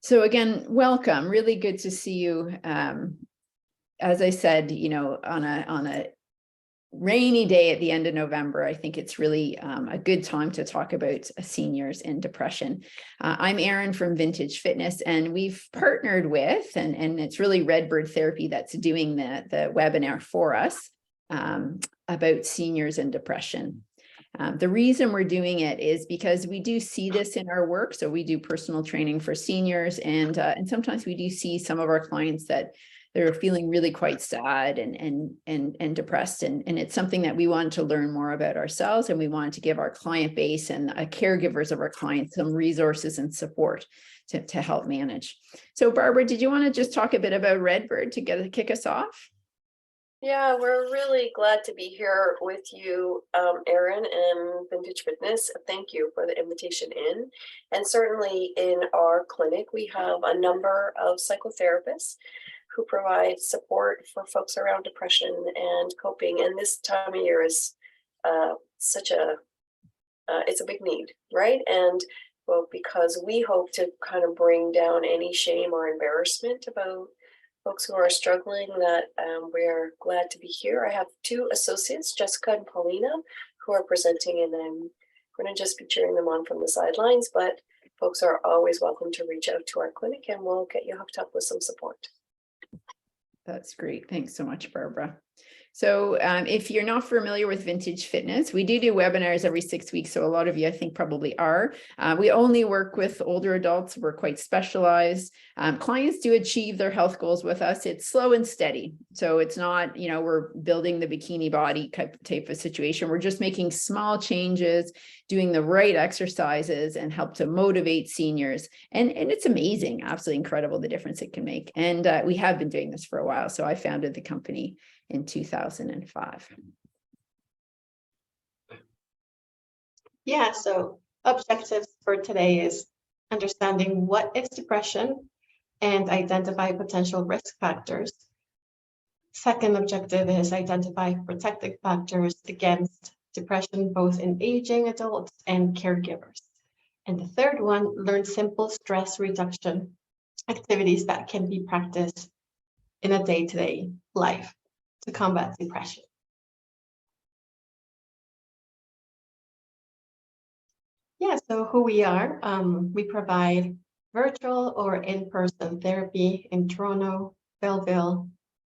So again, welcome. Really good to see you. As I said, on a rainy day at the end of November, I think it's really a good time to talk about seniors and depression. I'm Erin from Vintage Fitness, and we've partnered with, and it's really Redbird Therapy that's doing the webinar for us about seniors and depression. The reason we're doing it is because we do see this in our work. So we do personal training for seniors, and sometimes we do see some of our clients that they're feeling really quite sad and depressed. And it's something that we wanted to learn more about ourselves, and we wanted to give our client base and caregivers of our clients some resources and support to help manage. So Barbara, did you want to just talk a bit about Redbird to kick us off? Yeah, we're really glad to be here with you, Erin and Vintage Fitness. Thank you for the invitation in. And certainly in our clinic, we have a number of psychotherapists who provide support for folks around depression and coping. And this time of year is it's a big need, right? And well, because we hope to kind of bring down any shame or embarrassment about folks who are struggling, that we're glad to be here. I have two associates, Jessica and Paulina, who are presenting, and I'm going to just be cheering them on from the sidelines, but folks are always welcome to reach out to our clinic and we'll get you hooked up with some support. That's great. Thanks so much, Barbara. So if you're not familiar with Vintage Fitness, we do webinars every 6 weeks. So a lot of you, I think, probably are. We only work with older adults. We're quite specialized. Clients do achieve their health goals with us. It's slow and steady. So it's not, we're building the bikini body type of situation. We're just making small changes, doing the right exercises, and help to motivate seniors. And it's amazing, absolutely incredible, the difference it can make. And we have been doing this for a while. So I founded the company in 2005. Yeah, so objectives for today is understanding what is depression and identify potential risk factors. Second objective is identify protective factors against depression, both in aging adults and caregivers. And the third one, learn simple stress reduction activities that can be practiced in a day-to-day life to combat depression. Yeah, so who we are, we provide virtual or in-person therapy in Toronto, Belleville,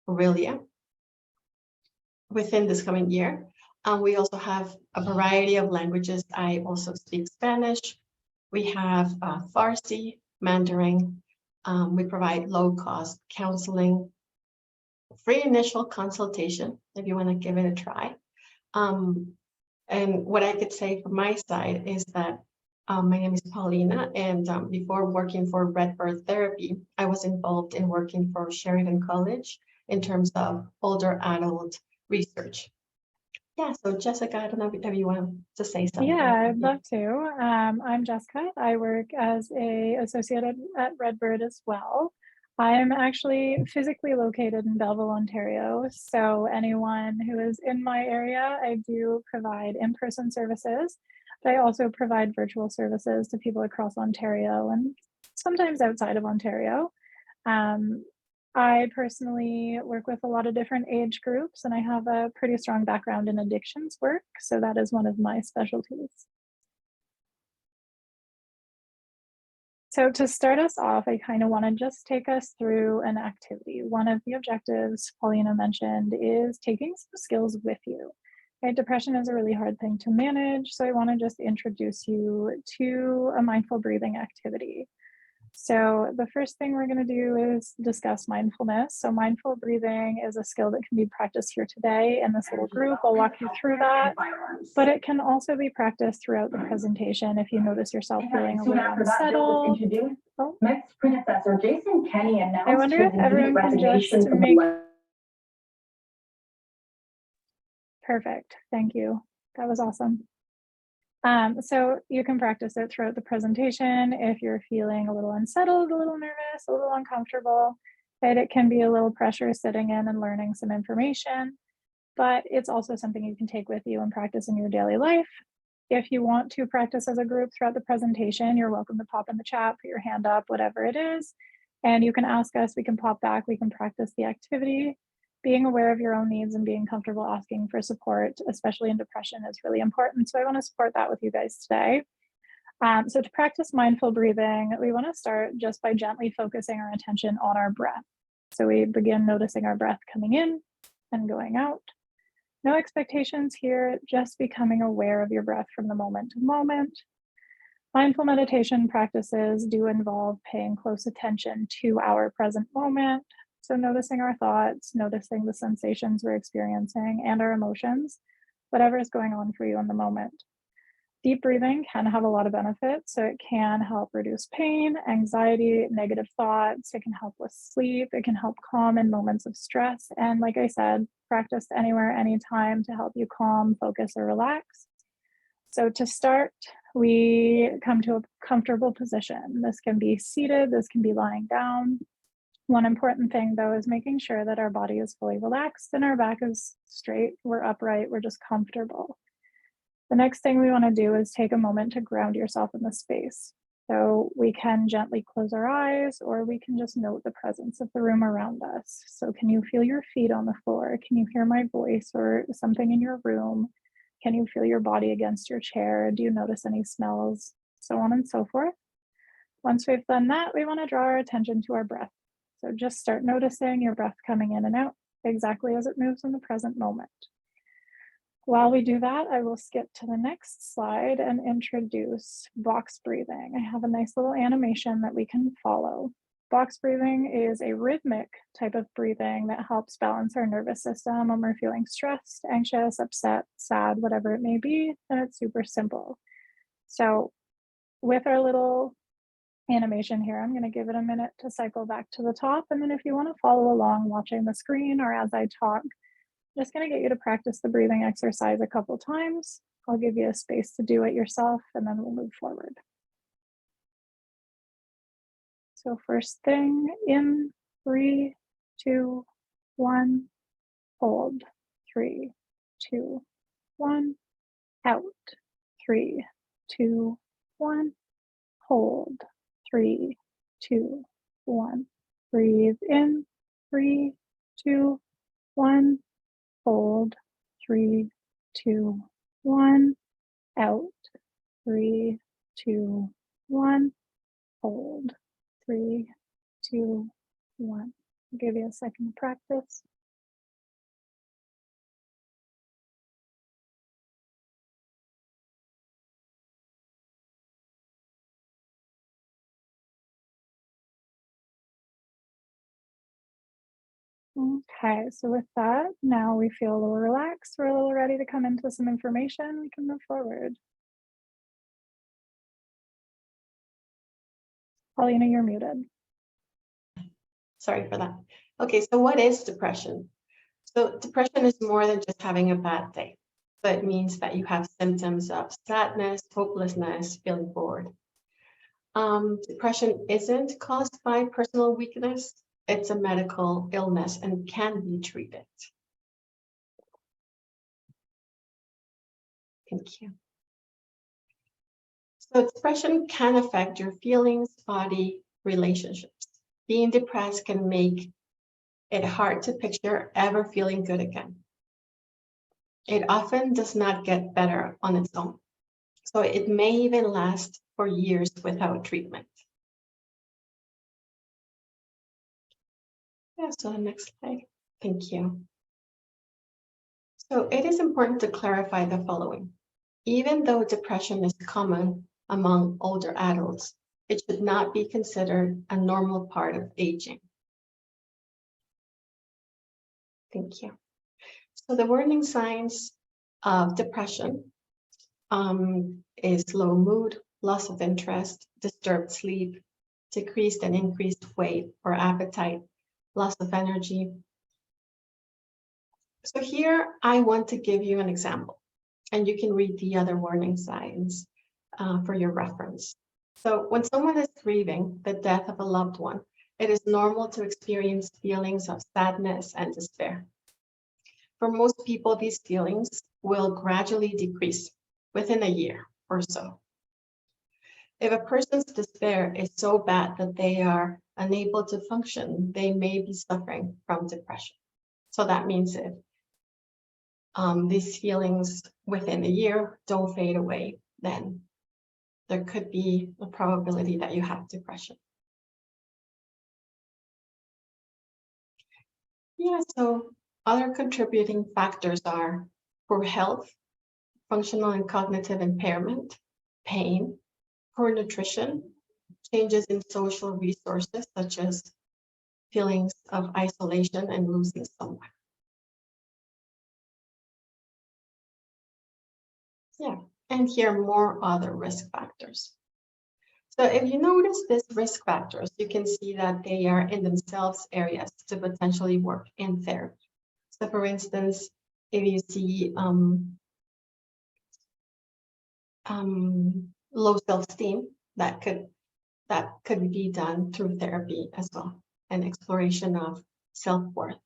Aurelia within this coming year. We also have a variety of languages. I also speak Spanish. We have Farsi, Mandarin. We provide low-cost counseling, free initial consultation if you want to give it a try. And what I could say from my side is that my name is Paulina, and before working for Redbird Therapy, I was involved in working for Sheridan College in terms of older adult research. Yeah, so Jessica, I don't know if you want to say something. Yeah, I'd love to. I'm Jessica. I work as an associate at Redbird as well. I'm actually physically located in Belleville, Ontario. So anyone who is in my area, I do provide in-person services, but I also provide virtual services to people across Ontario and sometimes outside of Ontario. I personally work with a lot of different age groups, and I have a pretty strong background in addictions work. So that is one of my specialties. So to start us off, I kind of want to just take us through an activity. One of the objectives Paulina mentioned is taking some skills with you. Okay, depression is a really hard thing to manage, so I want to just introduce you to a mindful breathing activity. So the first thing we're going to do is discuss mindfulness. So mindful breathing is a skill that can be practiced here today in this little group. I'll walk you through that, but it can also be practiced throughout the presentation if you notice yourself feeling a little unsettled. Oh. Next, predecessor Jason Kenney announced I wonder if everyone can just make... Perfect, thank you. That was awesome. So you can practice it throughout the presentation if you're feeling a little unsettled, a little nervous, a little uncomfortable. Right? It can be a little pressure sitting in and learning some information, but it's also something you can take with you and practice in your daily life. If you want to practice as a group throughout the presentation, you're welcome to pop in the chat, put your hand up, whatever it is, and you can ask us, we can pop back, we can practice the activity. Being aware of your own needs and being comfortable asking for support, especially in depression, is really important. So I want to support that with you guys today. So to practice mindful breathing, we want to start just by gently focusing our attention on our breath. So we begin noticing our breath coming in and going out. No expectations here, just becoming aware of your breath from the moment to moment. Mindful meditation practices do involve paying close attention to our present moment. So noticing our thoughts, noticing the sensations we're experiencing and our emotions, whatever is going on for you in the moment. Deep breathing can have a lot of benefits. So it can help reduce pain, anxiety, negative thoughts. It can help with sleep. It can help calm in moments of stress. And like I said, practice anywhere, anytime to help you calm, focus, or relax. So to start, we come to a comfortable position. This can be seated, this can be lying down. One important thing though is making sure that our body is fully relaxed and our back is straight, we're upright, we're just comfortable. The next thing we want to do is take a moment to ground yourself in the space. So we can gently close our eyes, or we can just note the presence of the room around us. So can you feel your feet on the floor? Can you hear my voice or something in your room? Can you feel your body against your chair? Do you notice any smells? So on and so forth. Once we've done that, we want to draw our attention to our breath. So just start noticing your breath coming in and out exactly as it moves in the present moment. While we do that, I will skip to the next slide and introduce box breathing. I have a nice little animation that we can follow. Box breathing is a rhythmic type of breathing that helps balance our nervous system when we're feeling stressed, anxious, upset, sad, whatever it may be, and it's super simple. So with our little animation here, I'm going to give it a minute to cycle back to the top, and then if you want to follow along watching the screen or as I talk, I'm just going to get you to practice the breathing exercise a couple times. I'll give you a space to do it yourself, and then we'll move forward. So first thing, in 3, 2, 1, hold, 3, 2, 1, out, 3, 2, 1, hold, 3, 2, 1, breathe in, 3, 2, 1, hold, 3, 2, 1, out, 3, 2, 1, hold, 3, 2, 1. I'll give you a second to practice. Okay, so with that, now we feel a little relaxed. We're a little ready to come into some information. We can move forward. Paulina, you're muted. Sorry for that. Okay, so what is depression? So depression is more than just having a bad day. So it means that you have symptoms of sadness, hopelessness, feeling bored. Depression isn't caused by personal weakness. It's a medical illness and can be treated. Thank you. So depression can affect your feelings, body, relationships. Being depressed can make it hard to picture ever feeling good again. It often does not get better on its own. So it may even last for years without treatment. Yeah, so the next slide. Thank you. So it is important to clarify the following. Even though depression is common among older adults, it should not be considered a normal part of aging. Thank you. So the warning signs of depression is low mood, loss of interest, disturbed sleep, decreased and increased weight or appetite, loss of energy. So here I want to give you an example, and you can read the other warning signs for your reference. So when someone is grieving the death of a loved one, it is normal to experience feelings of sadness and despair. For most people, these feelings will gradually decrease within a year or so. If a person's despair is so bad that they are unable to function, they may be suffering from depression. So that means if these feelings within a year don't fade away, then there could be a probability that you have depression. Yeah, so other contributing factors are poor health, functional and cognitive impairment, pain, poor nutrition, changes in social resources such as feelings of isolation and losing someone. Yeah, and here are more other risk factors. So if you notice these risk factors, you can see that they are in themselves areas to potentially work in therapy. So for instance, if you see low self-esteem, that could be done through therapy as well, and exploration of self-worth.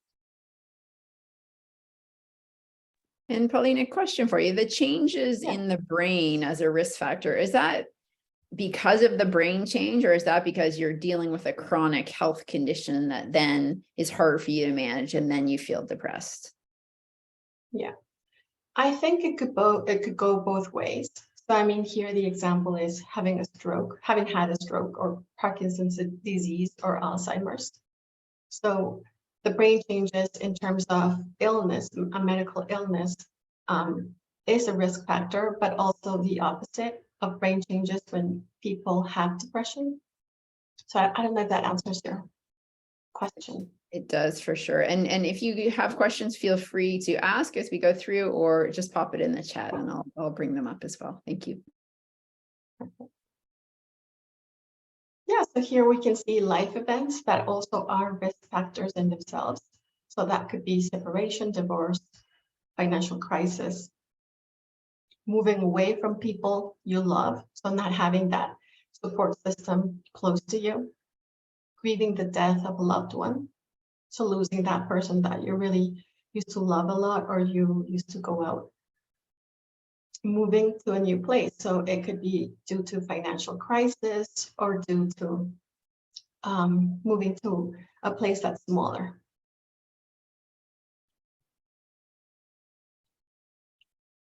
And Paulina, question for you. The changes Yeah. in the brain as a risk factor, is that because of the brain change, or is that because you're dealing with a chronic health condition that then is hard for you to manage and then you feel depressed? Yeah, I think it could go both ways. So I mean, here the example is having had a stroke or Parkinson's disease or Alzheimer's. So the brain changes in terms of illness, a medical illness, is a risk factor, but also the opposite of brain changes when people have depression. So I don't know if that answers your question. It does, for sure. And if you have questions, feel free to ask as we go through, or just pop it in the chat and I'll bring them up as well. Thank you. Yeah, so here we can see life events that also are risk factors in themselves. So that could be separation, divorce, financial crisis, moving away from people you love, so not having that support system close to you, grieving the death of a loved one, so losing that person that you really used to love a lot or you used to go out, moving to a new place, so it could be due to financial crisis or due to moving to a place that's smaller.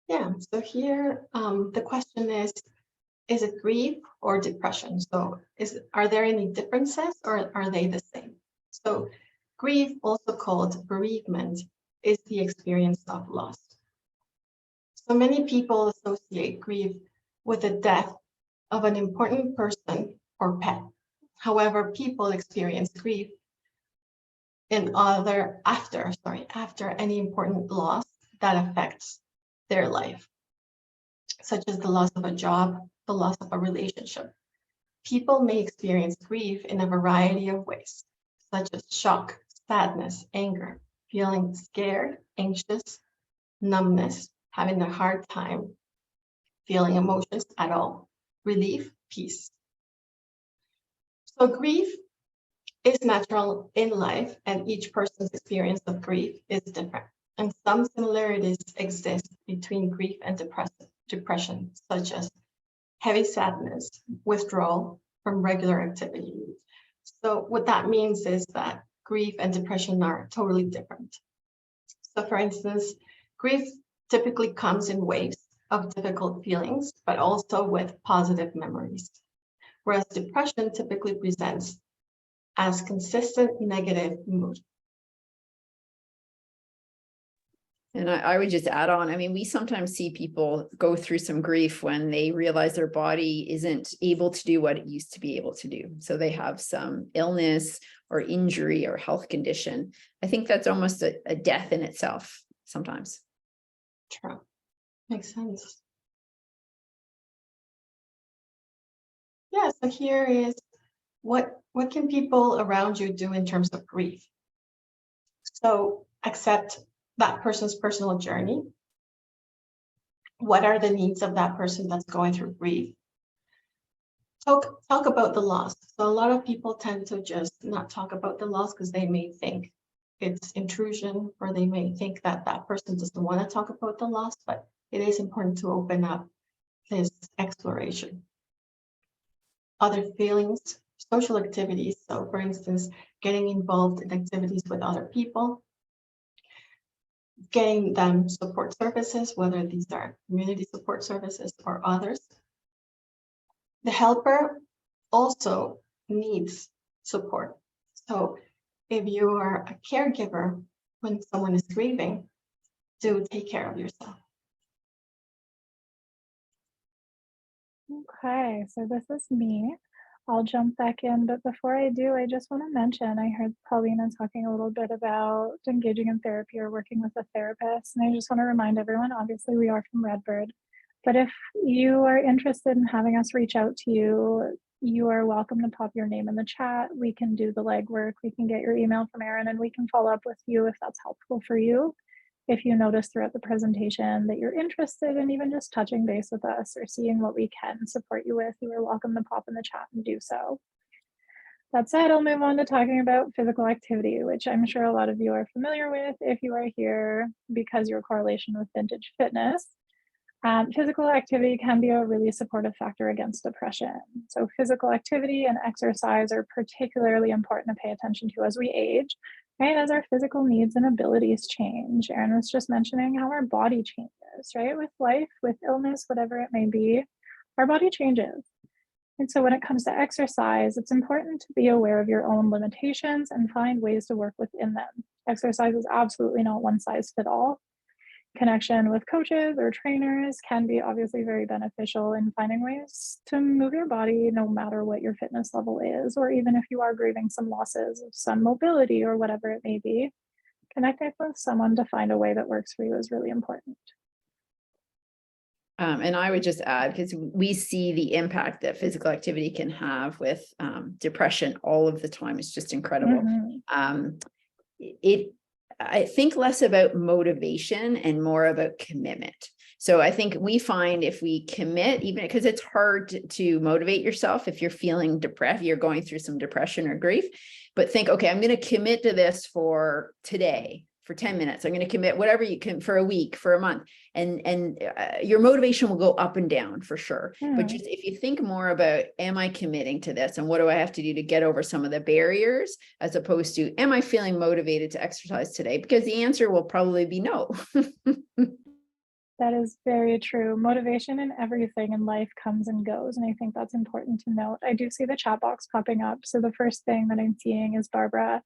Yeah, so here the question is it grief or depression? So are there any differences or are they the same? So grief, also called bereavement, is the experience of loss. So many people associate grief with the death of an important person or pet. However, people experience grief after any important loss that affects their life, such as the loss of a job, the loss of a relationship. People may experience grief in a variety of ways, such as shock, sadness, anger, feeling scared, anxious, numbness, having a hard time feeling emotions at all, relief, peace. So grief is natural in life, and each person's experience of grief is different. And some similarities exist between grief and depression, such as heavy sadness, withdrawal from regular activity. So what that means is that grief and depression are totally different. So for instance, grief typically comes in waves of difficult feelings, but also with positive memories, whereas depression typically presents as consistent negative mood. And I would just add on, I mean, we sometimes see people go through some grief when they realize their body isn't able to do what it used to be able to do. So they have some illness or injury or health condition. I think that's almost a death in itself sometimes. True. Makes sense. Yeah, so here is what can people around you do in terms of grief? So accept that person's personal journey. What are the needs of that person that's going through grief? Talk about the loss. So a lot of people tend to just not talk about the loss because they may think it's intrusion, or they may think that that person doesn't want to talk about the loss, but it is important to open up this exploration. Other feelings, social activities. So for instance, getting involved in activities with other people, getting them support services, whether these are community support services or others. The helper also needs support. So if you are a caregiver when someone is grieving, do take care of yourself. Okay, so this is me. I'll jump back in, but before I do, I just want to mention, I heard Paulina talking a little bit about engaging in therapy or working with a therapist, and I just want to remind everyone, obviously we are from Redbird, but if you are interested in having us reach out to you, you are welcome to pop your name in the chat. We can do the legwork, we can get your email from Erin, and we can follow up with you if that's helpful for you. If you notice throughout the presentation that you're interested in even just touching base with us or seeing what we can support you with, you are welcome to pop in the chat and do so. That said, I'll move on to talking about physical activity, which I'm sure a lot of you are familiar with if you are here because your correlation with vintage fitness. Physical activity can be a really supportive factor against depression. So physical activity and exercise are particularly important to pay attention to as we age, right? As our physical needs and abilities change. Erin was just mentioning how our body changes, right? With life, with illness, whatever it may be, our body changes. And so when it comes to exercise, it's important to be aware of your own limitations and find ways to work within them. Exercise is absolutely not one size fits all. Connection with coaches or trainers can be obviously very beneficial in finding ways to move your body no matter what your fitness level is, or even if you are grieving some losses of some mobility or whatever it may be, connecting with someone to find a way that works for you is really important. And I would just add, because we see the impact that physical activity can have with depression all of the time. It's just incredible. I think less about motivation and more about commitment. So I think we find if we commit, even because it's hard to motivate yourself if you're feeling depressed, you're going through some depression or grief, but think, okay, I'm going to commit to this for today, for 10 minutes. I'm going to commit whatever you can for a week, for a month, and your motivation will go up and down for sure. But just if you think more about, am I committing to this, and what do I have to do to get over some of the barriers, as opposed to, am I feeling motivated to exercise today? Because the answer will probably be no. That is very true. Motivation in everything in life comes and goes. And I think that's important to note. I do see the chat box popping up. So the first thing that I'm seeing is Barbara.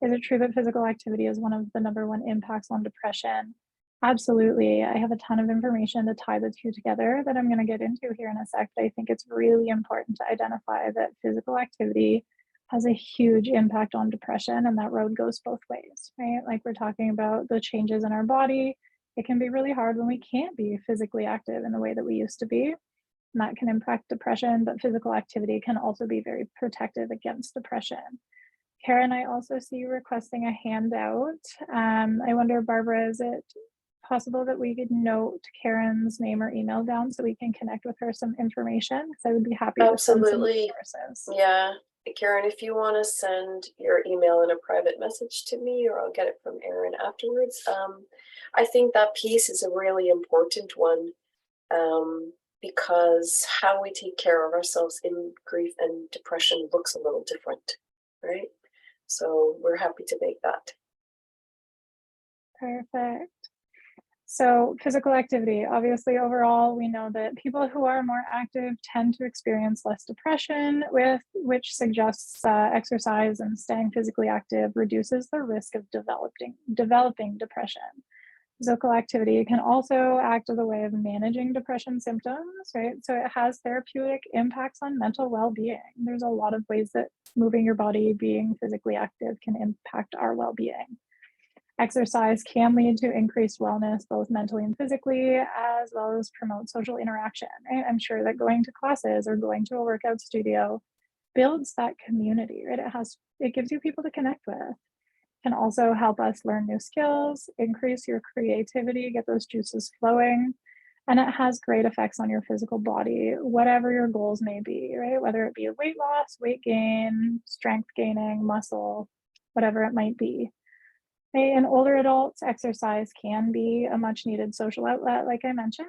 Is it true that physical activity is one of the #1 impacts on depression? Absolutely. I have a ton of information to tie the two together that I'm going to get into here in a sec. But I think it's really important to identify that physical activity has a huge impact on depression, and that road goes both ways, right? Like we're talking about the changes in our body. It can be really hard when we can't be physically active in the way that we used to be. And that can impact depression, but physical activity can also be very protective against depression. Karen, I also see you requesting a handout. I wonder, Barbara, is it possible that we could note Karen's name or email down so we can connect with her some information? Because I would be happy to send some resources. Yeah, Karen, if you want to send your email in a private message to me, or I'll get it from Erin afterwards. I think that piece is a really important one, because how we take care of ourselves in grief and depression looks a little different, right? So we're happy to make that. Perfect. So physical activity, obviously overall, we know that people who are more active tend to experience less depression, which suggests exercise and staying physically active reduces the risk of developing depression. Physical activity can also act as a way of managing depression symptoms, right? So it has therapeutic impacts on mental well-being. There's a lot of ways that moving your body, being physically active can impact our well-being. Exercise can lead to increased wellness, both mentally and physically, as well as promote social interaction, right? I'm sure that going to classes or going to a workout studio builds that community, right? It gives you people to connect with. Can also help us learn new skills, increase your creativity, get those juices flowing, and it has great effects on your physical body, whatever your goals may be, right? Whether it be a weight loss, weight gain, strength gaining, muscle, whatever it might be. In older adults, exercise can be a much needed social outlet, like I mentioned.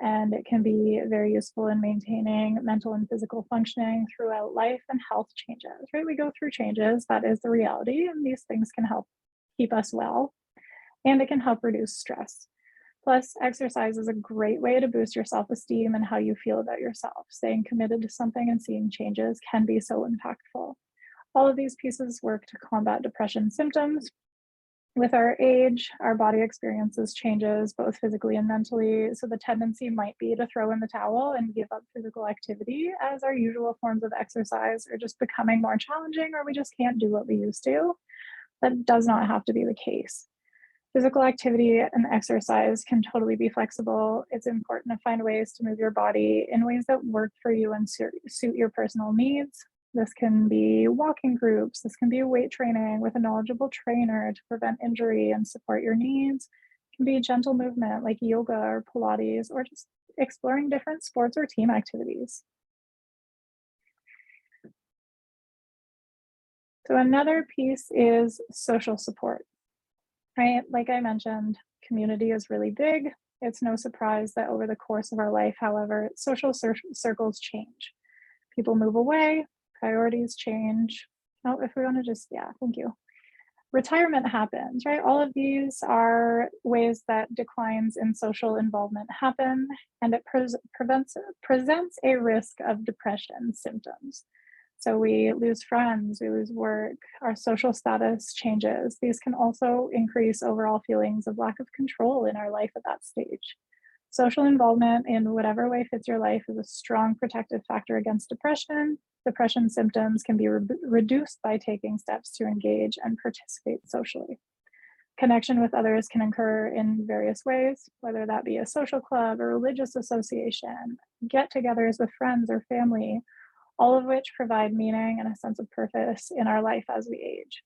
And it can be very useful in maintaining mental and physical functioning throughout life and health changes, right? We go through changes, that is the reality, and these things can help keep us well, and it can help reduce stress. Plus, exercise is a great way to boost your self-esteem and how you feel about yourself. Staying committed to something and seeing changes can be so impactful. All of these pieces work to combat depression symptoms. With our age, our body experiences changes both physically and mentally, so the tendency might be to throw in the towel and give up physical activity as our usual forms of exercise are just becoming more challenging, or we just can't do what we used to. That does not have to be the case. Physical activity and exercise can totally be flexible. It's important to find ways to move your body in ways that work for you and suit your personal needs. This can be walking groups. This can be weight training with a knowledgeable trainer to prevent injury and support your needs. It can be gentle movement like yoga or Pilates, or just exploring different sports or team activities. So another piece is social support, right? Like I mentioned, community is really big. It's no surprise that over the course of our life, however, social circles change. People move away, priorities change. Oh, if we want to just, yeah, thank you. Retirement happens, right? All of these are ways that declines in social involvement happen, and it presents a risk of depression symptoms. So we lose friends, we lose work, our social status changes. These can also increase overall feelings of lack of control in our life at that stage. Social involvement in whatever way fits your life is a strong protective factor against depression. Depression symptoms can be reduced by taking steps to engage and participate socially. Connection with others can occur in various ways, whether that be a social club, a religious association, get-togethers with friends or family, all of which provide meaning and a sense of purpose in our life as we age.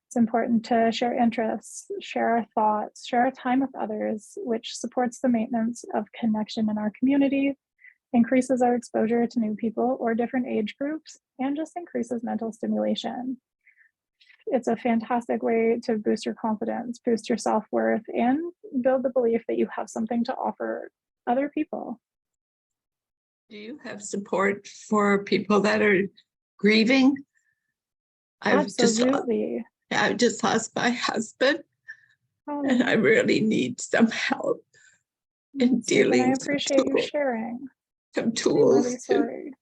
It's important to share interests, share our thoughts, share our time with others, which supports the maintenance of connection in our community, increases our exposure to new people or different age groups, and just increases mental stimulation. It's a fantastic way to boost your confidence, boost your self-worth, and build the belief that you have something to offer other people. Do you have support for people that are grieving? Absolutely. I've just lost my husband, and I really need some help in dealing. I appreciate you sharing. Some tools. I'm really sorry.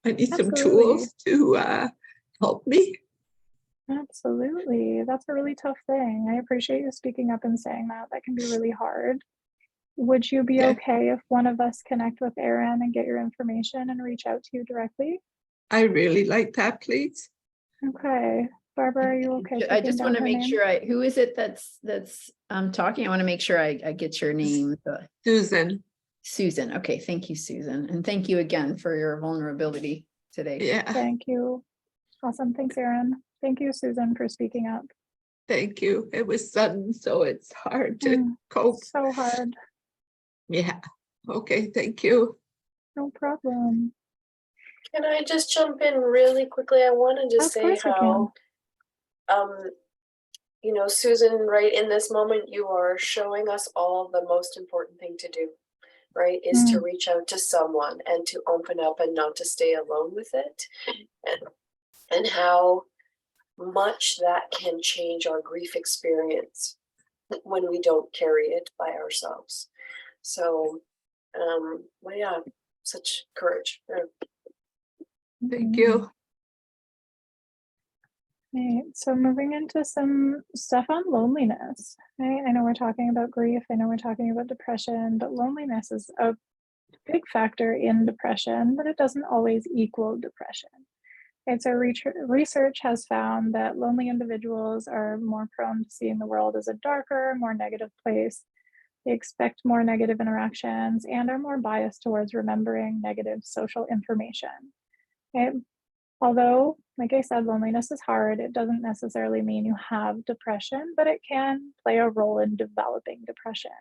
I need some Absolutely. tools to help me. Absolutely. That's a really tough thing. I appreciate you speaking up and saying that. That can be really hard. Would you be okay if one of us connect with Erin and get your information and reach out to you directly? I really like that, please. Okay. Barbara, are you okay? I just want to make sure who is it that's talking? I want to make sure I get your name. Susan. Susan. Okay. Thank you, Susan. And thank you again for your vulnerability today. Yeah. Thank you. Awesome. Thanks, Erin. Thank you, Susan, for speaking up. Thank you. It was sudden, so it's hard to cope. So hard. Yeah. Okay. Thank you. No problem. Can I just jump in really quickly? I wanted to say how, you know, Susan, right in this moment, you are showing us all the most important thing to do, right? Is to reach out to someone and to open up and not to stay alone with it. And how much that can change our grief experience when we don't carry it by ourselves. So, well, yeah, such courage. Thank you. Right. So moving into some stuff on loneliness. Right? I know we're talking about grief. I know we're talking about depression, but loneliness is a big factor in depression, but it doesn't always equal depression. And so research has found that lonely individuals are more prone to seeing the world as a darker, more negative place. They expect more negative interactions and are more biased towards remembering negative social information. Okay? Although, like I said, loneliness is hard, it doesn't necessarily mean you have depression, but it can play a role in developing depression.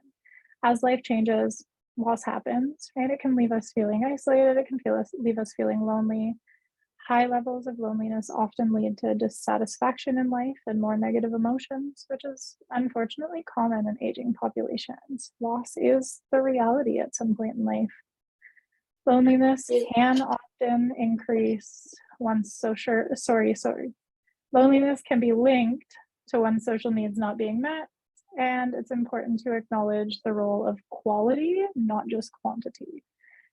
As life changes, loss happens, right? It can leave us feeling isolated, it can leave us feeling lonely. High levels of loneliness often lead to dissatisfaction in life and more negative emotions, which is unfortunately common in aging populations. Loss is the reality at some point in life. Loneliness can often increase one's social, Loneliness can be linked to one's social needs not being met, and it's important to acknowledge the role of quality, not just quantity.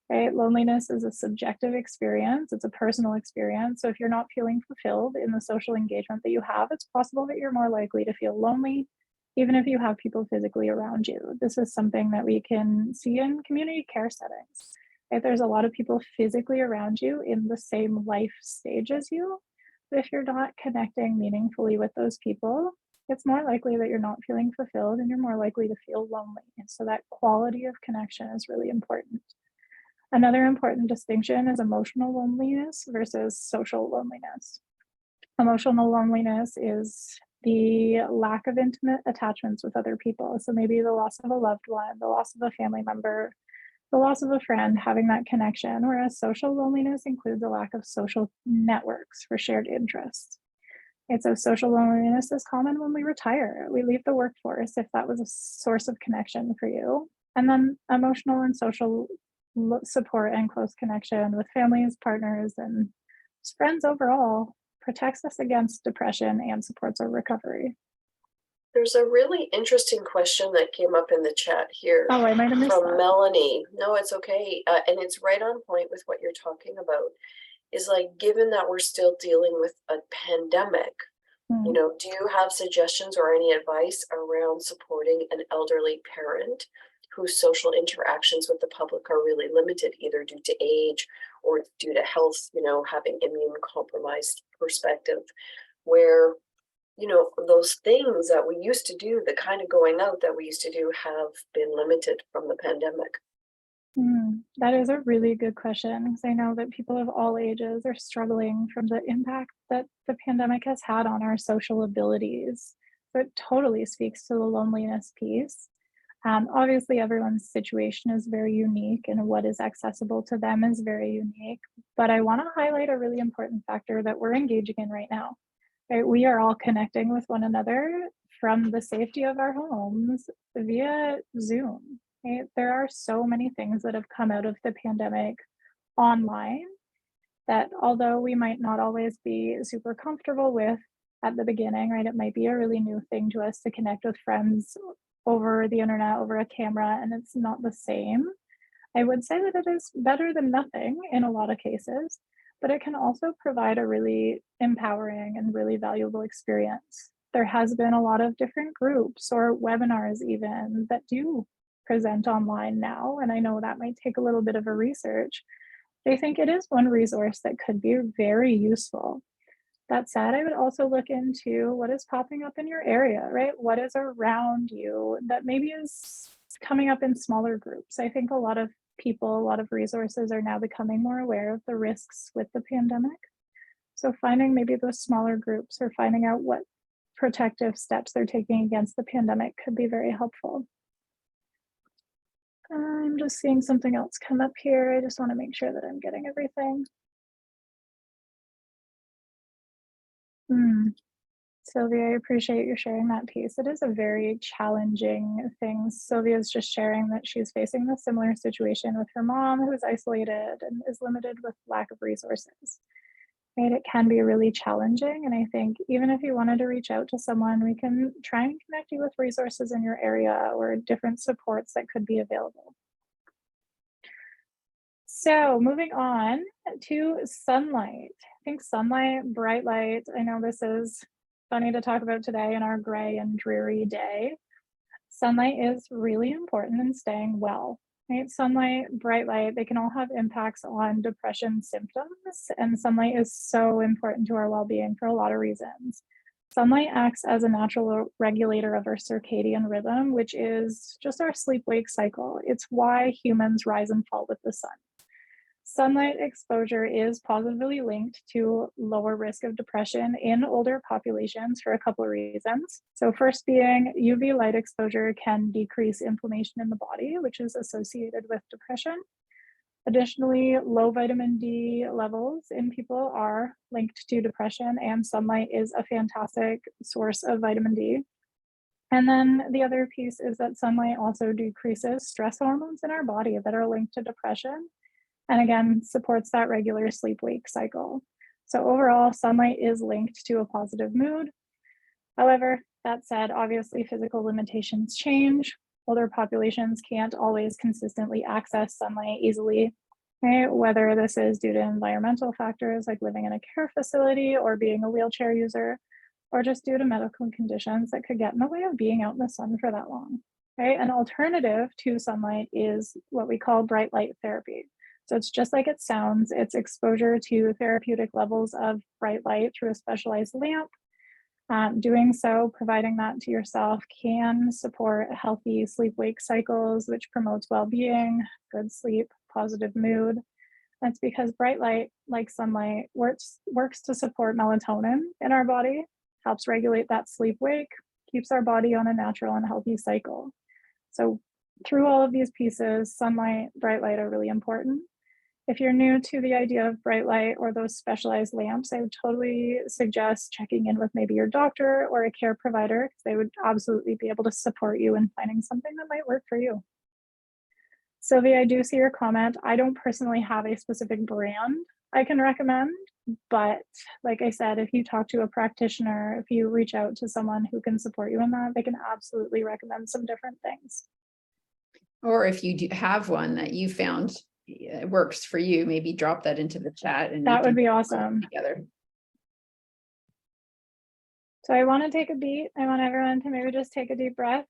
Right? Loneliness is a subjective experience. It's a personal experience. So if you're not feeling fulfilled in the social engagement that you have, it's possible that you're more likely to feel lonely, even if you have people physically around you. This is something that we can see in community care settings. Right? There's a lot of people physically around you in the same life stage as you. But if you're not connecting meaningfully with those people, it's more likely that you're not feeling fulfilled and you're more likely to feel lonely. And so that quality of connection is really important. Another important distinction is emotional loneliness versus social loneliness. Emotional loneliness is the lack of intimate attachments with other people. So maybe the loss of a loved one, the loss of a family member, the loss of a friend, having that connection, whereas social loneliness includes a lack of social networks for shared interests. And so social loneliness is common when we retire. We leave the workforce if that was a source of connection for you. And then emotional and social support and close connection with families, partners, and friends overall protects us against depression and supports our recovery. There's a really interesting question that came up in the chat here. Oh, I might have missed from that. Melanie. No, it's okay. And it's right on point with what you're talking about. Is like, given that we're still dealing with a pandemic, you know, do you have suggestions or any advice around supporting an elderly parent whose social interactions with the public are really limited, either due to age or due to health, you know, having immune compromised perspective, where, you know, those things that we used to do, the kind of going out that we used to do, have been limited from the pandemic? That is a really good question, because I know that people of all ages are struggling from the impact that the pandemic has had on our social abilities. So it totally speaks to the loneliness piece. Obviously, everyone's situation is very unique, and what is accessible to them is very unique. But I want to highlight a really important factor that we're engaging in right now. Right? We are all connecting with one another from the safety of our homes via Zoom. Right? There are so many things that have come out of the pandemic online that, although we might not always be super comfortable with at the beginning, right? It might be a really new thing to us to connect with friends over the internet, over a camera, and it's not the same. I would say that it is better than nothing in a lot of cases, but it can also provide a really empowering and really valuable experience. There has been a lot of different groups or webinars even that do present online now, and I know that might take a little bit of a research. I think it is one resource that could be very useful. That said, I would also look into what is popping up in your area, right? What is around you that maybe is coming up in smaller groups. I think a lot of people, a lot of resources are now becoming more aware of the risks with the pandemic. So finding maybe those smaller groups or finding out what protective steps they're taking against the pandemic could be very helpful. I'm just seeing something else come up here. I just want to make sure that I'm getting everything. Sylvia, I appreciate you sharing that piece. It is a very challenging thing. Sylvia's just sharing that she's facing a similar situation with her mom, who is isolated and is limited with lack of resources. Right? It can be really challenging. And I think even if you wanted to reach out to someone, we can try and connect you with resources in your area or different supports that could be available. So moving on to sunlight. I think sunlight, bright light, I know this is funny to talk about today in our gray and dreary day. Sunlight is really important in staying well. Right? Sunlight, bright light, they can all have impacts on depression symptoms, and sunlight is so important to our well-being for a lot of reasons. Sunlight acts as a natural regulator of our circadian rhythm, which is just our sleep-wake cycle. It's why humans rise and fall with the sun. Sunlight exposure is positively linked to lower risk of depression in older populations for a couple of reasons. So first being UV light exposure can decrease inflammation in the body, which is associated with depression. Additionally, low vitamin D levels in people are linked to depression, and sunlight is a fantastic source of vitamin D. And then the other piece is that sunlight also decreases stress hormones in our body that are linked to depression, and again, supports that regular sleep-wake cycle. So overall, sunlight is linked to a positive mood. However, that said, obviously physical limitations change. Older populations can't always consistently access sunlight easily, right? Whether this is due to environmental factors like living in a care facility or being a wheelchair user, or just due to medical conditions that could get in the way of being out in the sun for that long, right? An alternative to sunlight is what we call bright light therapy. So it's just like it sounds, it's exposure to therapeutic levels of bright light through a specialized lamp. Doing so, providing that to yourself, can support healthy sleep-wake cycles, which promotes well-being, good sleep, positive mood. That's because bright light, like sunlight, works to support melatonin in our body, helps regulate that sleep-wake, keeps our body on a natural and healthy cycle. So through all of these pieces, sunlight, bright light are really important. If you're new to the idea of bright light or those specialized lamps, I would totally suggest checking in with maybe your doctor or a care provider, because they would absolutely be able to support you in finding something that might work for you. Sylvia, I do see your comment. I don't personally have a specific brand I can recommend, but like I said, if you talk to a practitioner, if you reach out to someone who can support you in that, they can absolutely recommend some different things. Or if you do have one that you found works for you, maybe drop that into the chat and that would be awesome. Together. So I want to take a beat. I want everyone to maybe just take a deep breath.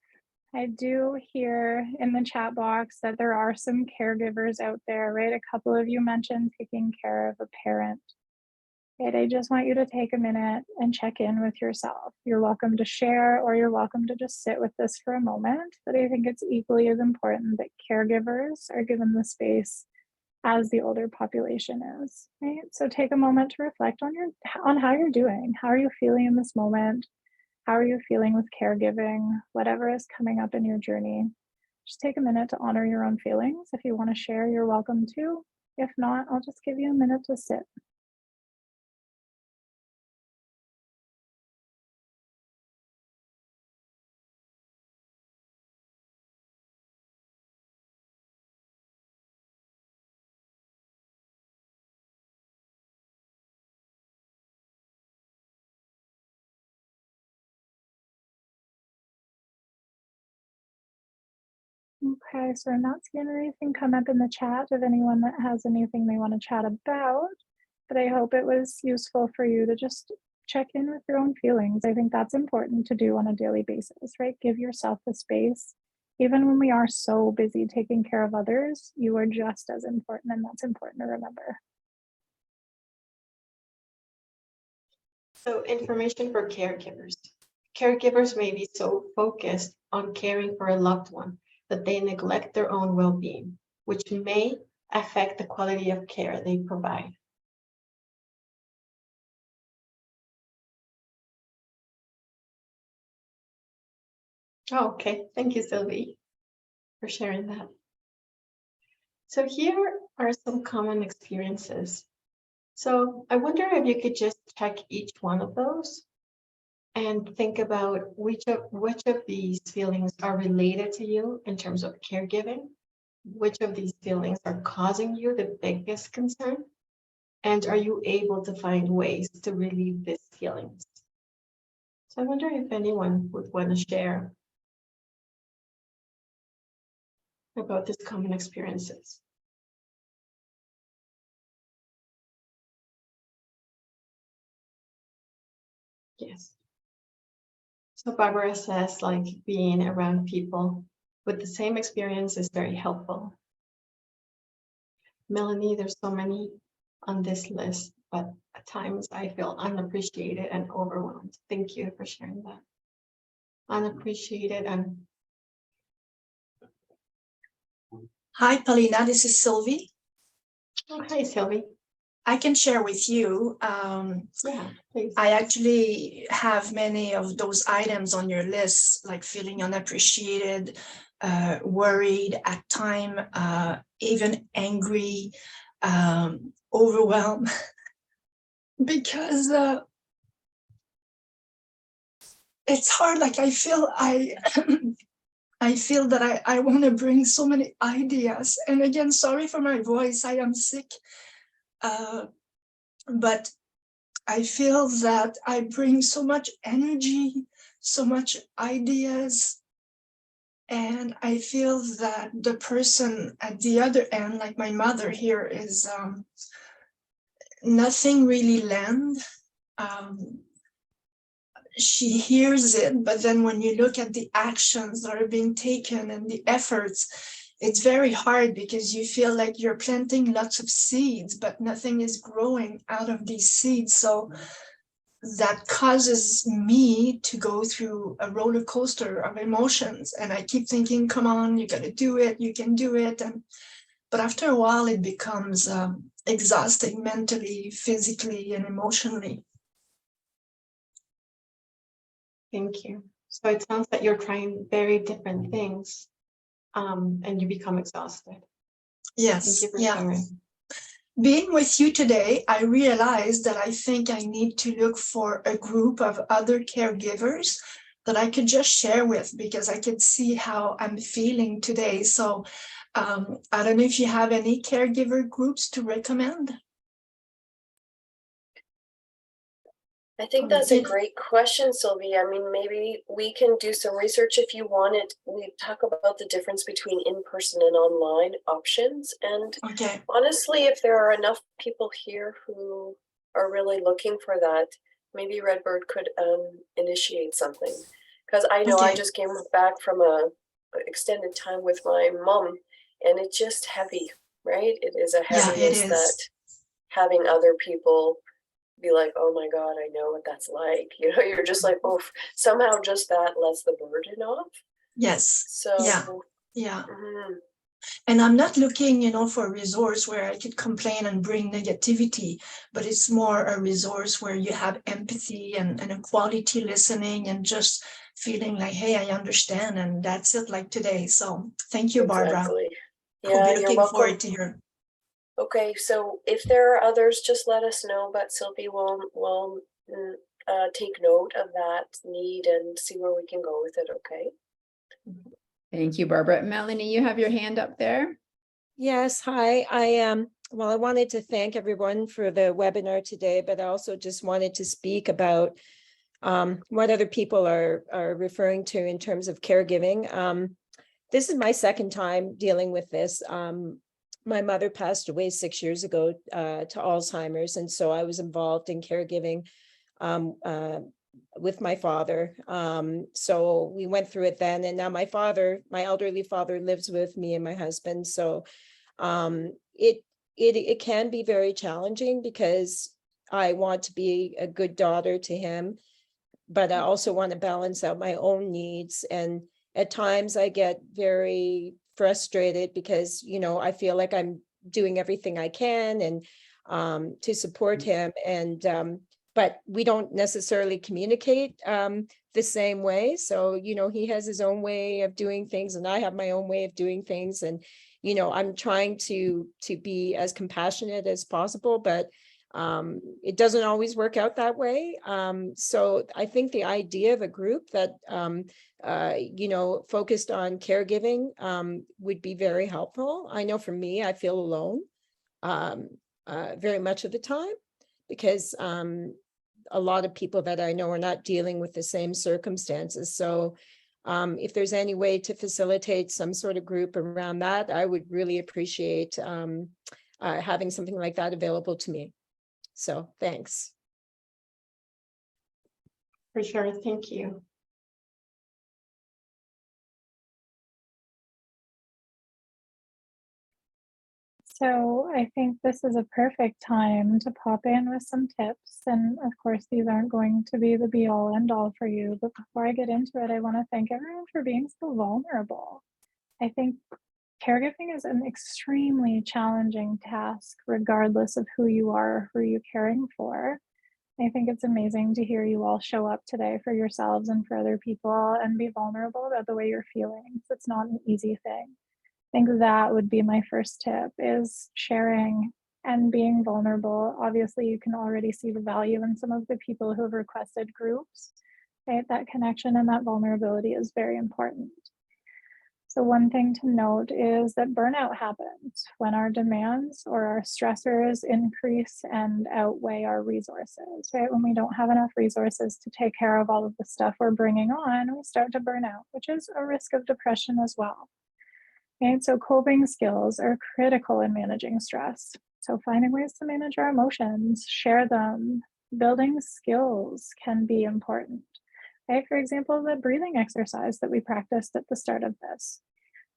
I do hear in the chat box that there are some caregivers out there, right? A couple of you mentioned taking care of a parent. Right? I just want you to take a minute and check in with yourself. You're welcome to share, or you're welcome to just sit with this for a moment. But I think it's equally as important that caregivers are given the space as the older population is, right? So take a moment to reflect on how you're doing. How are you feeling in this moment? How are you feeling with caregiving? Whatever is coming up in your journey, just take a minute to honor your own feelings. If you want to share, you're welcome to. If not, I'll just give you a minute to sit. Okay, so I'm not seeing anything come up in the chat of anyone that has anything they want to chat about, but I hope it was useful for you to just check in with your own feelings. I think that's important to do on a daily basis, right? Give yourself the space. Even when we are so busy taking care of others, you are just as important, and that's important to remember. So information for caregivers. Caregivers may be so focused on caring for a loved one that they neglect their own well-being, which may affect the quality of care they provide. Oh, okay, thank you, Sylvie, for sharing that. So here are some common experiences. So I wonder if you could just check each one of those and think about which of these feelings are related to you in terms of caregiving, which of these feelings are causing you the biggest concern, and are you able to find ways to relieve these feelings? So I wonder if anyone would want to share about these common experiences. Yes. So Barbara says, like, being around people with the same experience is very helpful. Melanie, there's so many on this list, but at times I feel unappreciated and overwhelmed. Thank you for sharing that. Unappreciated and... Hi, Paulina, this is Sylvie. Oh, hi, Sylvie. I can share with you. Yeah, please. I actually have many of those items on your list, like feeling unappreciated, worried at time, even angry, overwhelmed, because it's hard. Like I feel I feel that I want to bring so many ideas. And again, sorry for my voice. I am sick. But I feel that I bring so much energy, so much ideas. And I feel that the person at the other end, like my mother here, is nothing really land. She hears it, but then when you look at the actions that are being taken and the efforts, it's very hard because you feel like you're planting lots of seeds, but nothing is growing out of these seeds. So that causes me to go through a roller coaster of emotions. And I keep thinking, come on, you got to do it, you can do it. But after a while, it becomes exhausting mentally, physically, and emotionally. Thank you. So it sounds like you're trying very different things, and you become exhausted. Yes. Thank you for Yeah. sharing. Being with you today, I realized that I think I need to look for a group of other caregivers that I could just share with, because I could see how I'm feeling today. So I don't know if you have any caregiver groups to recommend. I think that's a great question, Sylvie. I mean, maybe we can do some research if you wanted. We talk about the difference between in-person and online options. And Okay. honestly, if there are enough people here who are really looking for that, maybe Redbird could initiate something. Because I know I just came back from a extended time with my mom, and it's just heavy, right? It is a heaviness that having other people be like, oh my God, I know what that's like. You know, you're just like, oh, somehow just that lets the burden off. Yes. So, yeah. And I'm not looking, for a resource where I could complain and bring negativity, but it's more a resource where you have empathy and a quality listening and just feeling like, hey, I understand. And that's it, like today. So thank you, Barbara. Yeah, I'll be you're looking welcome. forward to hear. Okay, so if there are others, just let us know. But Sylvie will take note of that need and see where we can go with it. Okay. Thank you, Barbara. Melanie, you have your hand up there. Yes, hi. I wanted to thank everyone for the webinar today, but I also just wanted to speak about what other people are referring to in terms of caregiving. This is my second time dealing with this. My mother passed away 6 years ago to Alzheimer's, and so I was involved in caregiving with my father. So we went through it then, and now my elderly father lives with me and my husband. So it can be very challenging because I want to be a good daughter to him, but I also want to balance out my own needs. And at times I get very frustrated because, I feel like I'm doing everything I can and to support him. And but we don't necessarily communicate the same way. So, he has his own way of doing things and I have my own way of doing things. And, I'm trying to be as compassionate as possible, but it doesn't always work out that way. So I think the idea of a group that, focused on caregiving would be very helpful. I know for me, I feel alone very much of the time because a lot of people that I know are not dealing with the same circumstances. So if there's any way to facilitate some sort of group around that, I would really appreciate having something like that available to me. So thanks. For sure. Thank you. So I think this is a perfect time to pop in with some tips. And of course, these aren't going to be the be all end all for you. But before I get into it, I want to thank everyone for being so vulnerable. I think caregiving is an extremely challenging task, regardless of who you are, who you're caring for. I think it's amazing to hear you all show up today for yourselves and for other people and be vulnerable about the way you're feeling. It's not an easy thing. I think that would be my first tip, is sharing and being vulnerable. Obviously, you can already see the value in some of the people who have requested groups, right? That connection and that vulnerability is very important. So one thing to note is that burnout happens when our demands or our stressors increase and outweigh our resources, right? When we don't have enough resources to take care of all of the stuff we're bringing on, we start to burn out, which is a risk of depression as well. And so coping skills are critical in managing stress. So finding ways to manage our emotions, share them, building skills can be important. Okay, for example, the breathing exercise that we practiced at the start of this.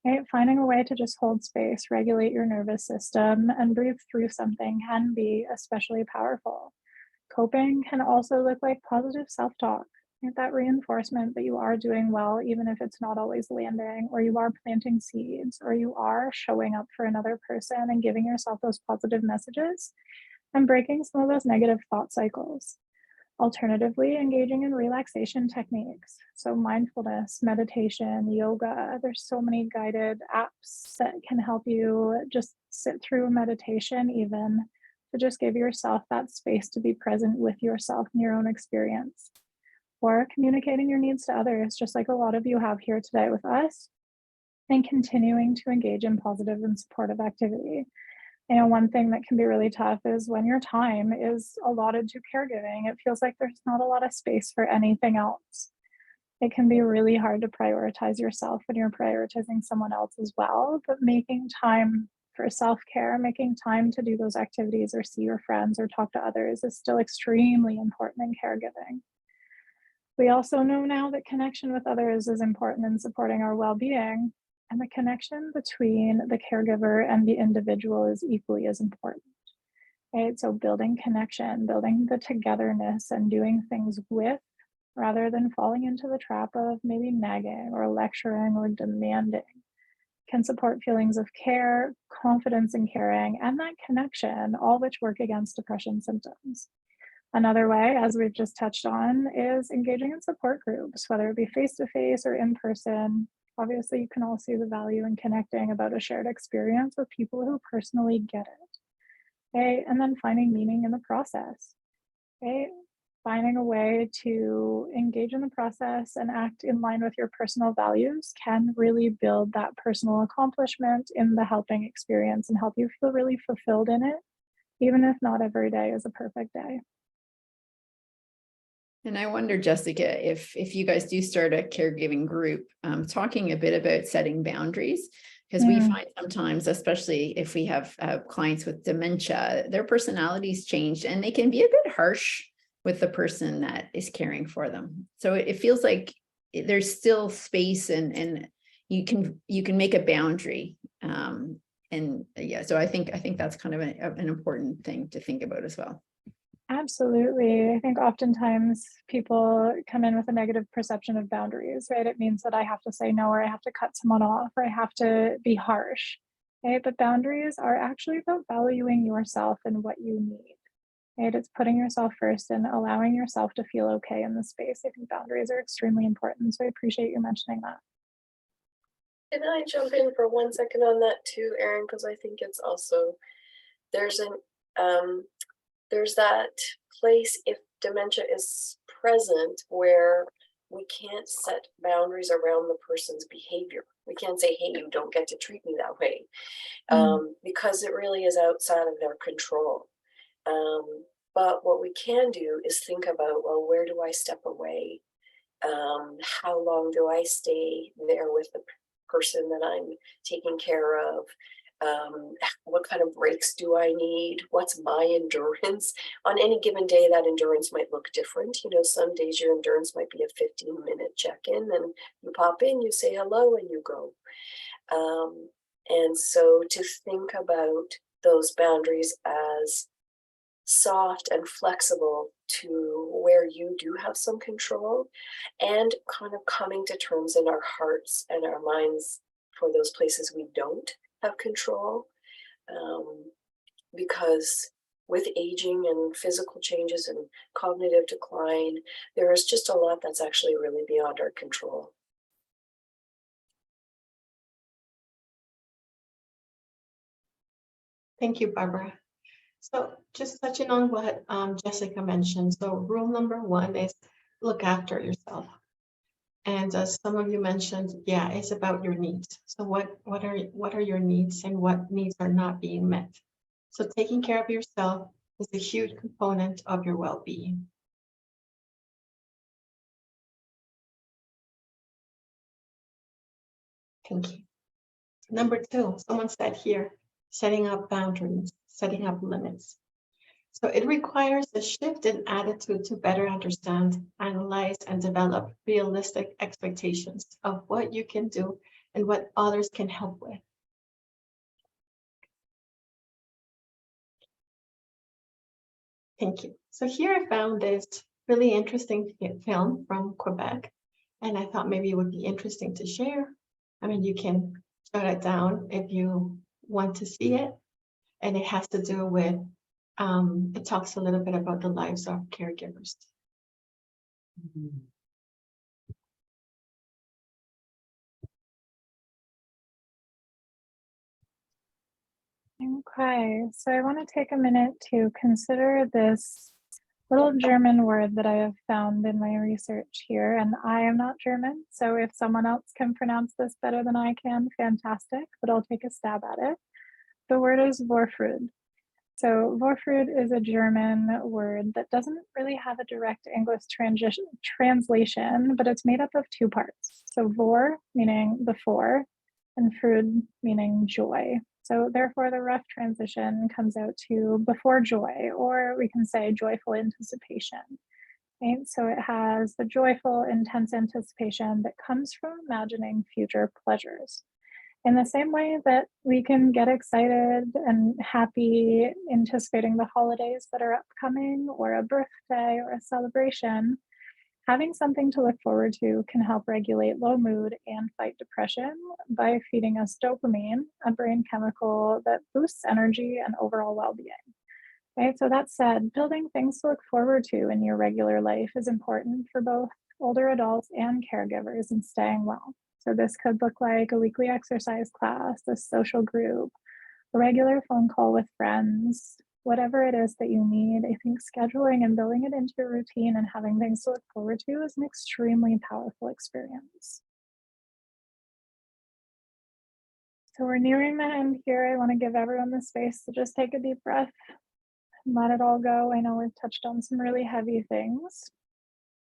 Right? Finding a way to just hold space, regulate your nervous system, and breathe through something can be especially powerful. Coping can also look like positive self-talk. Right? That reinforcement that you are doing well, even if it's not always landing, or you are planting seeds, or you are showing up for another person and giving yourself those positive messages, and breaking some of those negative thought cycles. Alternatively, engaging in relaxation techniques. So mindfulness, meditation, yoga, there's so many guided apps that can help you just sit through meditation, even to just give yourself that space to be present with yourself and your own experience. Or communicating your needs to others, just like a lot of you have here today with us, and continuing to engage in positive and supportive activity. You know, one thing that can be really tough is when your time is allotted to caregiving, it feels like there's not a lot of space for anything else. It can be really hard to prioritize yourself when you're prioritizing someone else as well, but making time for self-care, making time to do those activities or see your friends or talk to others is still extremely important in caregiving. We also know now that connection with others is important in supporting our well-being. And the connection between the caregiver and the individual is equally as important, right? So building connection, building the togetherness and doing things with, rather than falling into the trap of maybe nagging or lecturing or demanding, can support feelings of care, confidence in caring, and that connection, all which work against depression symptoms. Another way, as we've just touched on, is engaging in support groups, whether it be face-to-face or in person. Obviously, you can all see the value in connecting about a shared experience with people who personally get it. Okay? And then finding meaning in the process. Okay? Finding a way to engage in the process and act in line with your personal values can really build that personal accomplishment in the helping experience and help you feel really fulfilled in it, even if not every day is a perfect day. And I wonder, Jessica, if you guys do start a caregiving group, talking a bit about setting boundaries, because we find sometimes, especially if we have clients with dementia, their personalities change and they can be a bit harsh with the person that is caring for them. So it feels like there's still space and you can make a boundary. And yeah, so I think that's kind of an important thing to think about as well. Absolutely. I think oftentimes people come in with a negative perception of boundaries, right? It means that I have to say no, or I have to cut someone off, or I have to be harsh, right? But boundaries are actually about valuing yourself and what you need, right? It's putting yourself first and allowing yourself to feel okay in the space. I think boundaries are extremely important. So I appreciate you mentioning that. Can I jump in for 1 second on that too, Erin? Because I think it's also, there's that place if dementia is present where we can't set boundaries around the person's behavior. We can't say, hey, you don't get to treat me that way, because it really is outside of their control. But what we can do is think about, well, where do I step away? How long do I stay there with the person that I'm taking care of? What kind of breaks do I need? What's my endurance? On any given day, that endurance might look different. You know, some days your endurance might be a 15-minute check-in, and you pop in, you say hello, and you go. And so to think about those boundaries as soft and flexible to where you do have some control, and kind of coming to terms in our hearts and our minds for those places we don't have control. Because with aging and physical changes and cognitive decline, there is just a lot that's actually really beyond our control. Thank you, Barbara. So just touching on what Jessica mentioned. So rule number 1 is look after yourself. And as some of you mentioned, yeah, it's about your needs. So what are your needs and what needs are not being met? So taking care of yourself is a huge component of your well-being. Thank you. Number 2, someone said here, setting up boundaries, setting up limits. So it requires a shift in attitude to better understand, analyze, and develop realistic expectations of what you can do and what others can help with. Thank you. So here I found this really interesting film from Quebec, and I thought maybe it would be interesting to share. I mean, you can jot it down if you want to see it, and it has to do with, it talks a little bit about the lives of caregivers. Okay, so I want to take a minute to consider this little German word that I have found in my research here, and I am not German, so if someone else can pronounce this better than I can, fantastic, but I'll take a stab at it. The word is Vorfreude. So Vorfreude is a German word that doesn't really have a direct English translation, but it's made up of 2 parts. So Vor, meaning before, and Freude, meaning joy. So therefore the rough transition comes out to before joy, or we can say joyful anticipation. Right? So it has the joyful, intense anticipation that comes from imagining future pleasures. In the same way that we can get excited and happy anticipating the holidays that are upcoming, or a birthday or a celebration, having something to look forward to can help regulate low mood and fight depression by feeding us dopamine, a brain chemical that boosts energy and overall well-being. Right? So that said, building things to look forward to in your regular life is important for both older adults and caregivers in staying well. So this could look like a weekly exercise class, a social group, a regular phone call with friends, whatever it is that you need. I think scheduling and building it into your routine and having things to look forward to is an extremely powerful experience. So we're nearing the end here. I want to give everyone the space to just take a deep breath and let it all go. I know we've touched on some really heavy things.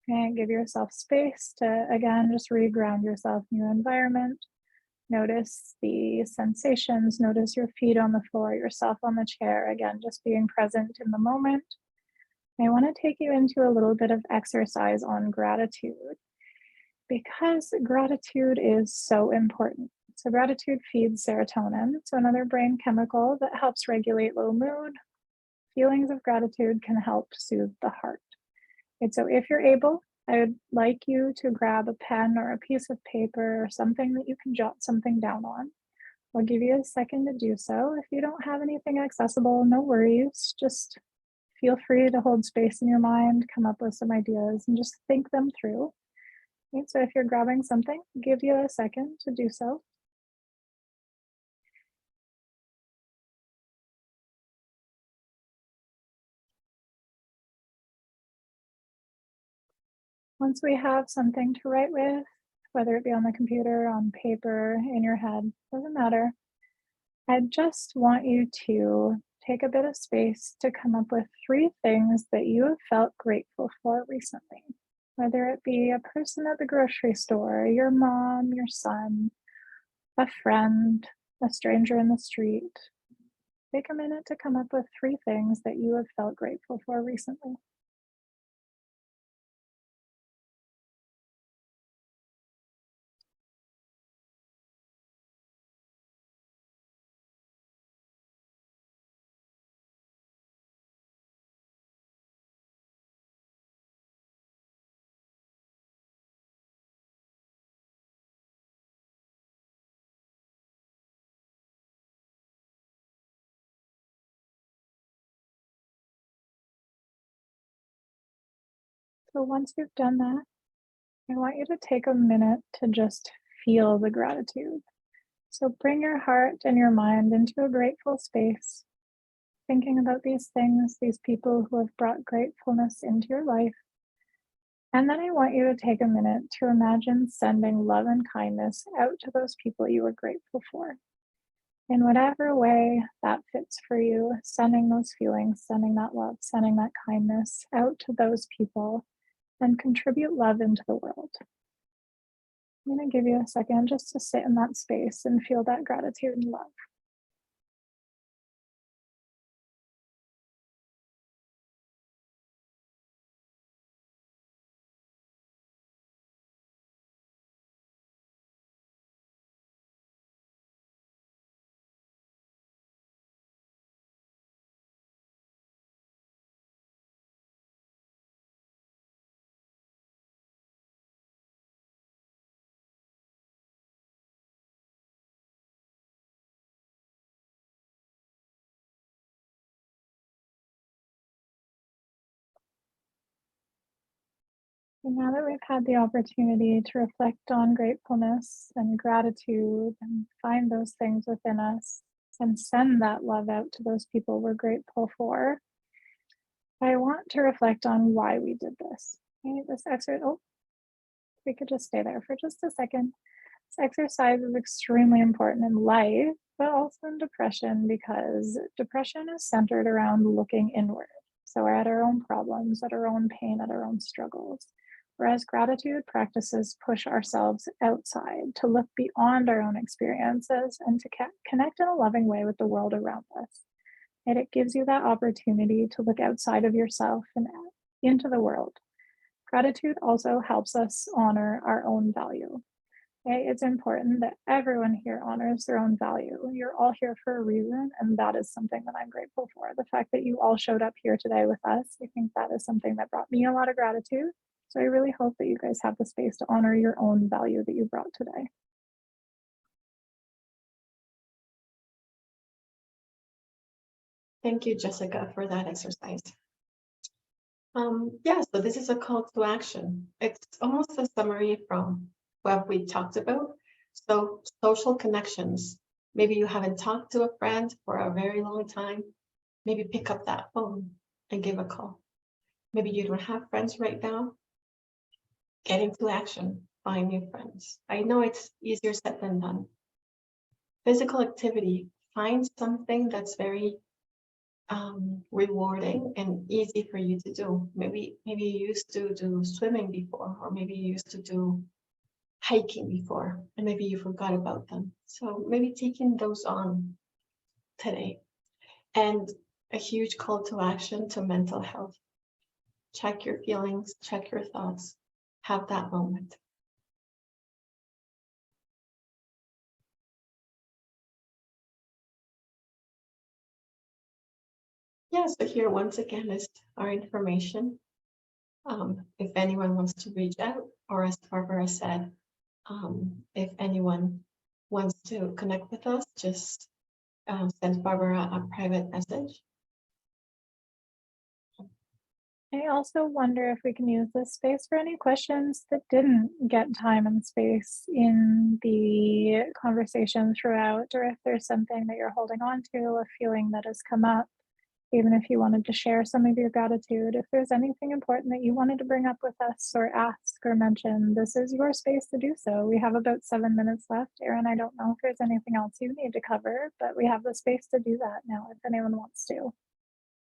And give yourself space to, again, just reground yourself in your environment. Notice the sensations, notice your feet on the floor, yourself on the chair. Again, just being present in the moment. I want to take you into a little bit of exercise on gratitude, because gratitude is so important. So gratitude feeds serotonin, so another brain chemical that helps regulate low mood. Feelings of gratitude can help soothe the heart. And so if you're able, I would like you to grab a pen or a piece of paper or something that you can jot something down on. I'll give you a second to do so. If you don't have anything accessible, no worries. Just feel free to hold space in your mind, come up with some ideas, and just think them through. Okay, so if you're grabbing something, give you a second to do so. Once we have something to write with, whether it be on the computer, on paper, in your head, doesn't matter. I just want you to take a bit of space to come up with 3 things that you have felt grateful for recently, whether it be a person at the grocery store, your mom, your son, a friend, a stranger in the street. Take a minute to come up with 3 things that you have felt grateful for recently. So once you've done that, I want you to take a minute to just feel the gratitude. So bring your heart and your mind into a grateful space, thinking about these things, these people who have brought gratefulness into your life. And then I want you to take a minute to imagine sending love and kindness out to those people you are grateful for. In whatever way that fits for you, sending those feelings, sending that love, sending that kindness out to those people, and contribute love into the world. I'm going to give you a second just to sit in that space and feel that gratitude and love. And now that we've had the opportunity to reflect on gratefulness and gratitude and find those things within us and send that love out to those people we're grateful for, I want to reflect on why we did this. Okay, this exercise, we could just stay there for just a second. This exercise is extremely important in life, but also in depression, because depression is centered around looking inward. So we're at our own problems, at our own pain, at our own struggles. Whereas gratitude practices push ourselves outside to look beyond our own experiences and to connect in a loving way with the world around us. And it gives you that opportunity to look outside of yourself and into the world. Gratitude also helps us honor our own value. Okay? It's important that everyone here honors their own value. You're all here for a reason, and that is something that I'm grateful for. The fact that you all showed up here today with us, I think that is something that brought me a lot of gratitude. So I really hope that you guys have the space to honor your own value that you brought today. Thank you, Jessica, for that exercise. Yeah, so this is a call to action. It's almost a summary from what we talked about. So social connections. Maybe you haven't talked to a friend for a very long time. Maybe pick up that phone and give a call. Maybe you don't have friends right now. Get into action, find new friends. I know it's easier said than done. Physical activity, find something that's very rewarding and easy for you to do. Maybe you used to do swimming before, or maybe you used to do hiking before, and maybe you forgot about them. So maybe taking those on today. And a huge call to action to mental health. Check your feelings, check your thoughts, have that moment. Yeah, so here once again is our information. If anyone wants to reach out, or as Barbara said, if anyone wants to connect with us, just send Barbara a private message. I also wonder if we can use this space for any questions that didn't get time and space in the conversation throughout, or if there's something that you're holding on to, a feeling that has come up, even if you wanted to share some of your gratitude. If there's anything important that you wanted to bring up with us or ask or mention, this is your space to do so. We have about 7 minutes left. Erin, I don't know if there's anything else you need to cover, but we have the space to do that now if anyone wants to.